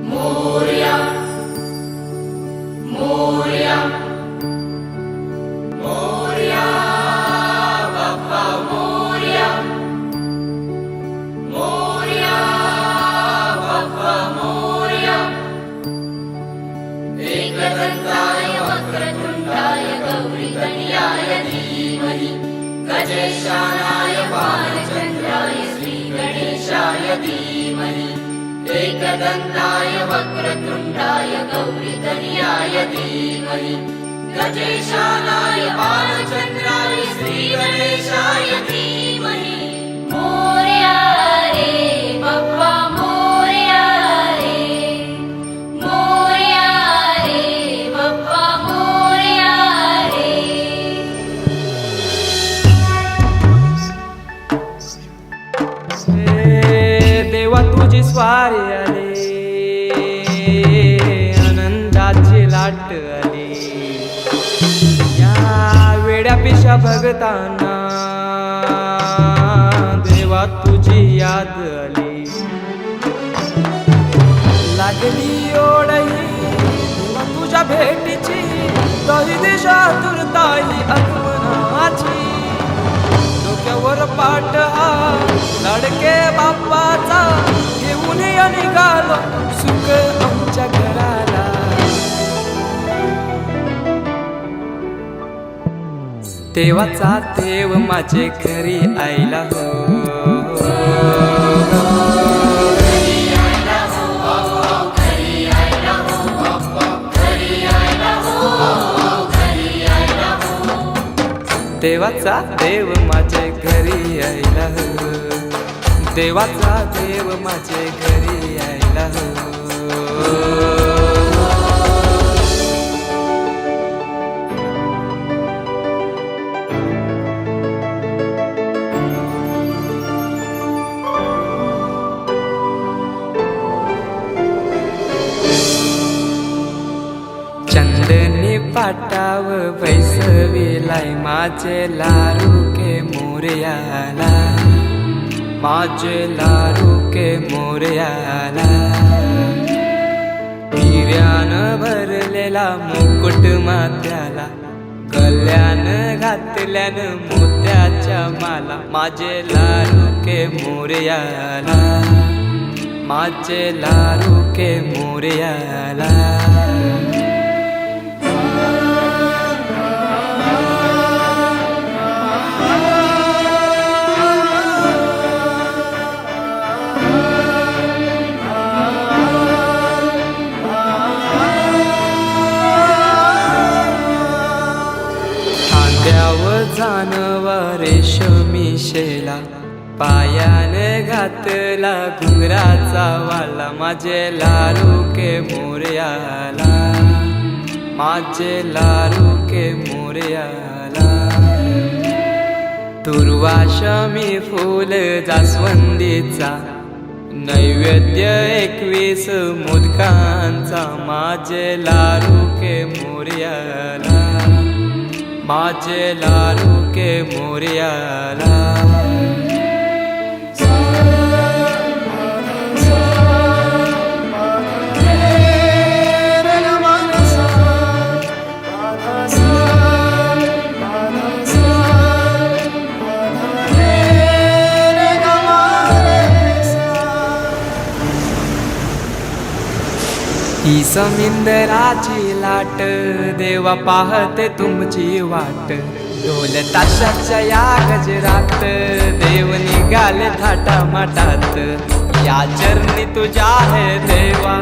मोरया मोरया मोरया बाप्पा मोरया मोरया बाप्पा मोरया एकदंताय वक्रतुंडाय गौरीतनयाय धीमहि गजेशानाय बालचंद्राय श्रीगणेशाय धीमहि एकदंताय वक्रतुंडाय गौरीतनयाय धीमहि गजेशानाय बालचंद्राय श्रीगणेशाय धीमहि मोरया रे बाप्पा मोरया रे मोरया रे बाप्पा मोरया रे देवा तुझी स्वारी आली, आनंदाची लाट आली, या वेड्या पिशा भगतांना देवा तुझी याद आली. लागली ओढही देवा तुझ्या भेटीची, दही दिशा तुरताई आगमनाची. डोक्यावर पाट हा लाडके बाप्पाचा, घेऊन या निघालो सुख आमच्या घराला. देवाचा देव माझे घरी आयला हो, देवाचा देव माझे घरी यायला हो, देवाचा देव माझे घरी यायला हो. चंदनी पाटाव बैसविलाय माझे लारू के मोरयाला, माझे लारू के मोरयाला. हिऱ्यान भरलेला मुकुट माथ्याला, गल्यान घातल्यान मोत्याच्या माला. माझे लारू के मोरयाला, माझे लारू के मोरयाला. जानवा रेशमी शेला, पायाने घातला घुंगराचा वाला. माझे लारू के मोरयाला, माझे लारू के मोरयाला. दुर्वाशमी फूल जास्वंदीचा, नैवेद्य 21 मोदकांचा. माझे लारू के मोरयाला, माझे लारू के मोरयाला. ही समिंदराची लाट, देवा पाहते तुमची वाट. ढोल ताशाच्या या गजरात, देव निघाले थाटा माटात. या चरणी तुझ्या है देवा,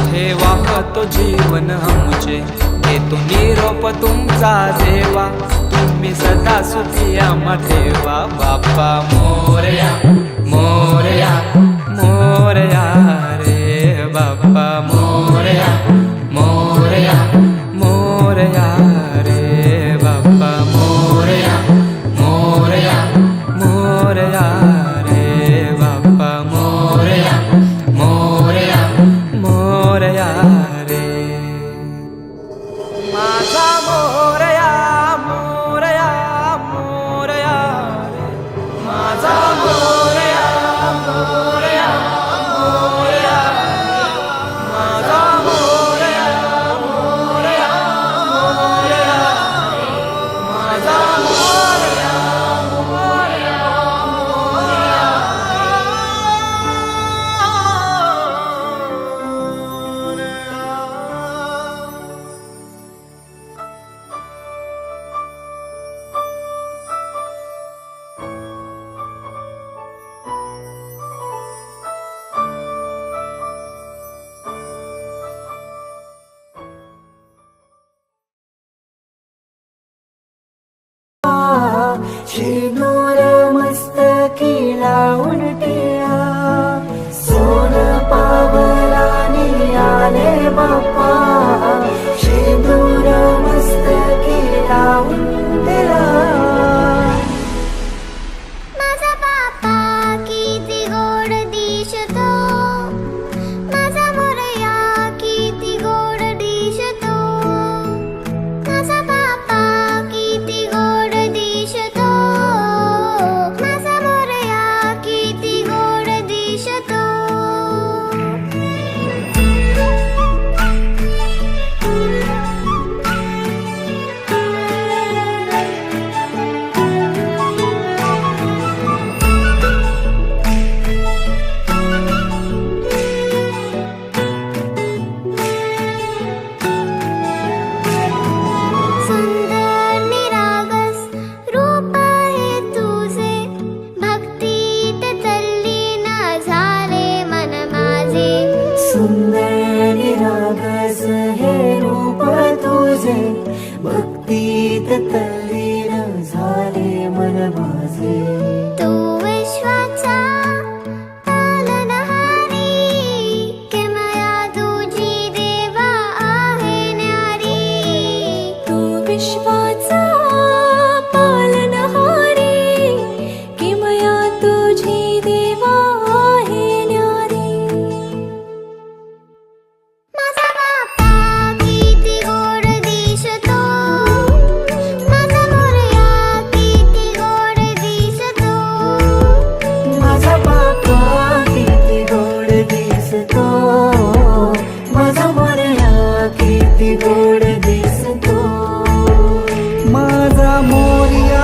ठेवा तो जीवन आमचे. देतो निरोप तुमचा देवा, तुम्ही सदा सुखी आम्हा ठेवा. बाप्पा मोरया मोरया मोरया रे बाप्पा मोरया मोरया मोरया रे बाप्पा मोरया मोरया मोरया रे बाप्पा मोरया मोरया मोरया रे. माझा मोरया मोरया मोरया रे, माझा लावून टिळा सोन पावलाने आले बाप्पा शेंदूर मस्तकी लावून टिळा माझा बाप्पा किती गोड दिसतो माझा मोरया किती गोड दिसतो माझा बाप्पा किती गोड दिसतो माझा मोरया किती गोड दिसतो सुंदर निरागस रूप आहे तुझे भक्तीत तल्लीन झाले मन माझे सुंदर निरागस हे रूप तुझे भक्तीत तल्लीन झाले मन माझे तू विश्वाचा पालनहारी किमया तुझी देवा आहे न्यारी तू विश्वाचा पालनहारी किमया तुझी देवा आहे न्यारी माझा बाप्पा किती गोड दिसतो माझा मोरया किती गोड दिसतो माझा बाप्पा किती गोड दिसतो माझा मोरया किती गोड दिसतो माझा मोरया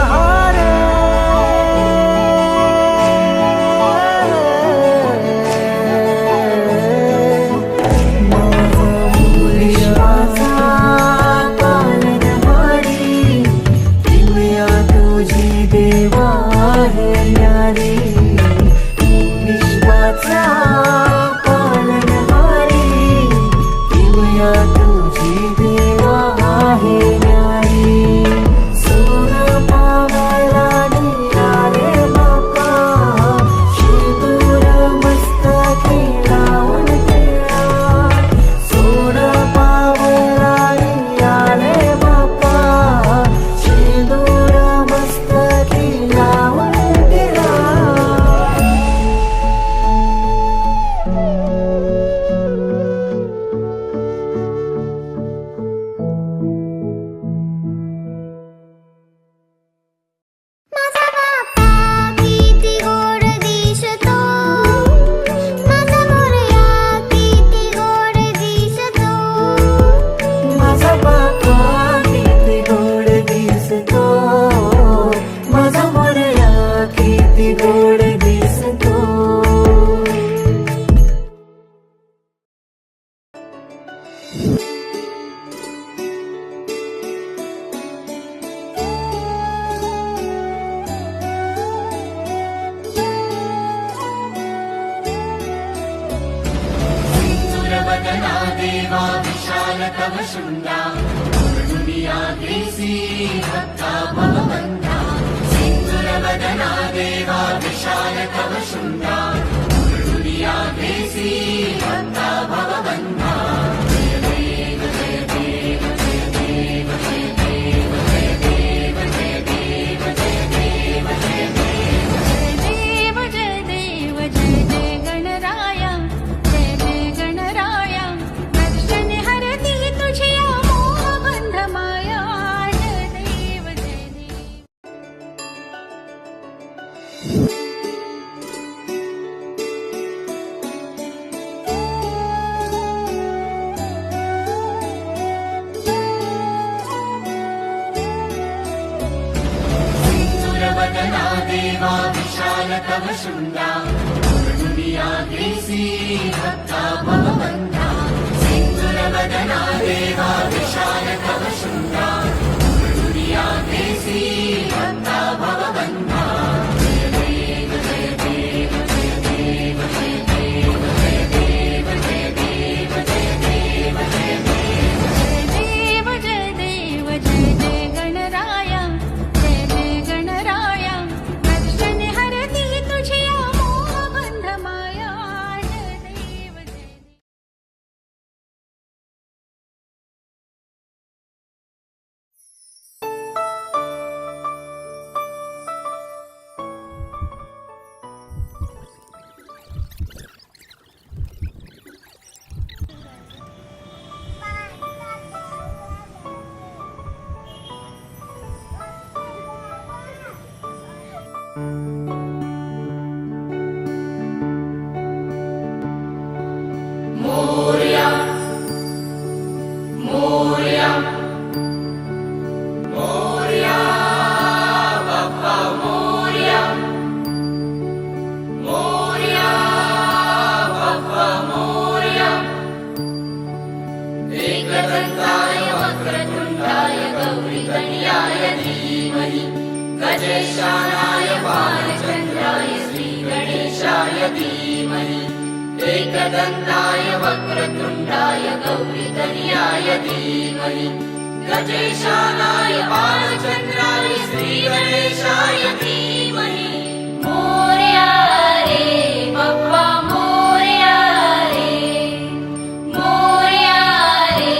विश्वाचा पालनहारी किमया तुझी देवा आहे न्यारी विश्वाचा पालनहारी किमया तुझी देवा आहे न्यारी सोन पावलाने आले बाप्पा शेंदूर मस्तकी लावून टिळा सोन पावलाने आले बाप्पा शेंदूर मस्तकी लावून टिळा माझा बाप्पा किती गोड दिसतो माझा मोरया किती गोड दिसतो माझा बाप्पा किती गोड दिसतो माझा मोरया किती गोड दिसतो सुरवदना देवा विशाल तव शुंडा दुनिया ग्रेसी भक्ता भवबंधा सिंदूरवदना देवा विशाल तव शुंडा दुनिया ग्रेसी भक्ता भवबंधा जय देव जय देव जय देव जय देव जय देव जय देव जय देव जय देव जय देव जय देव जय जय गणराया जय जय गणराया दर्शन हरती तुझी मोहबंध माया जय देव जय देव सुरवदना देवा विशाल तव शुंडा दुनिया ग्रेसी भक्ता भवबंधा सिंदूरवदना देवा विशाल तव शुंडा दुनिया ग्रेसी भक्ता भवबंधा जय देव जय देव जय देव जय देव जय देव जय देव जय देव जय देव जय देव जय देव जय जय गणराया जय जय गणराया दर्शन हरती एकदन्ताय वक्रतुण्डाय गौरीकन्याय धीमहि गजेशानाय बालचन्द्राय श्रीगणेशाय धीमहि एकदन्ताय वक्रतुण्डाय गौरीकन्याय धीमहि गजेशानाय बालचन्द्राय श्रीगणेशाय धीमहि मोरया रे बाप्पा मोरया रे मोरया रे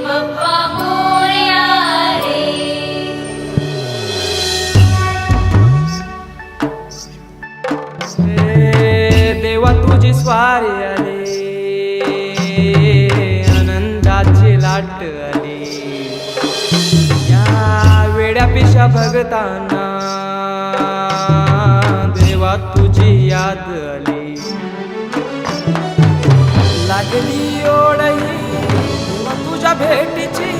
बाप्पा मोरया रे देवा तुझी स्वारी आली आनंदाची लाट आली या वेड्या पिशा भगतांना देवा तुझी याद आली लागली ओढही देवा तुझ्या भेटीची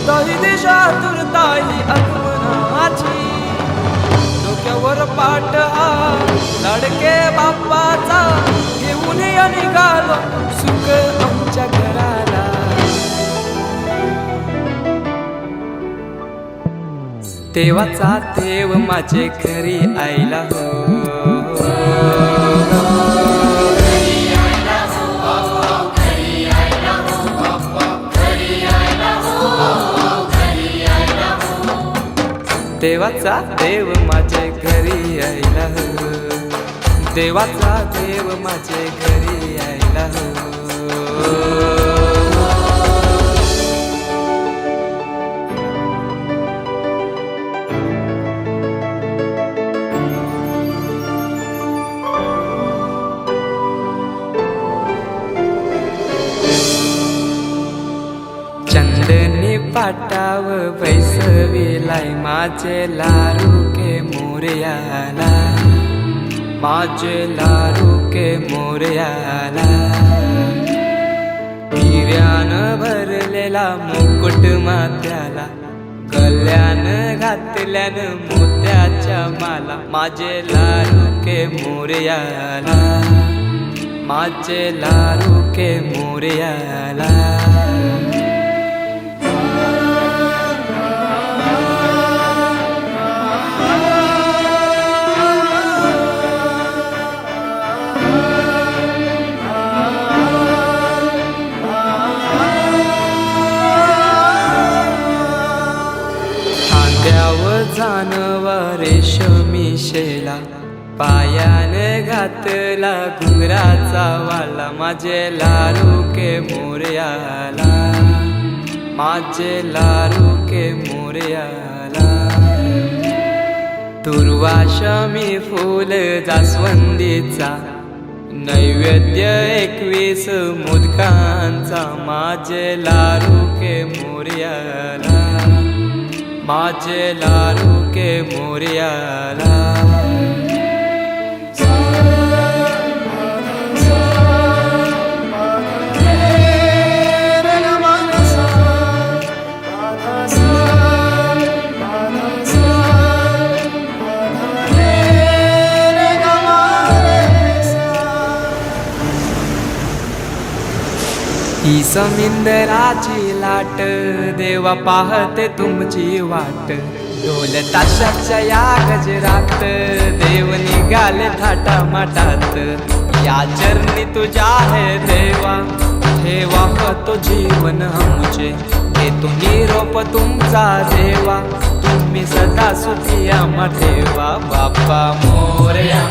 दही दिशा तुरताई आगमनाची डोक्यावर पाट हा लाडके बाप्पाचा घेऊन या निघालो सुख आमच्या घराला देवाचा देव माझे घरी आयला हो देवाचा देव माझे घरी आयला हो देवाचा देव माझे घरी आयला हो चंदनी पाटाव बैसविलाय माझे लारू के मोरयाला माझे लारू के मोरयाला हिऱ्यान भरलेला मुकुट माथ्याला गल्यान घातल्यान मोत्याच्या माला माझे लारू के मोरयाला माझे लारू के मोरयाला जानवा रेशमी शेला पायान घातला घुंगराचा वाला माझे लारू के मोरयाला माझे लारू के मोरयाला दुर्वाशमी फूल जास्वंदीचा नैवेद्य 21 मोदकांचा माझे लारू के मोरयाला माझे लारू के मोरयाला ही समिंदराची लाट देवा पाहते तुमची वाट ढोल ताशाच्या या गजरात देव निघाले थाटा माटात या चरणी तुझ्या आहे देवा ठेवा तो जीवन आमचे हे तुम्ही रोप तुमचा देवा तुम्ही सदा सुखी आम्हा ठेवा बाप्पा मोरया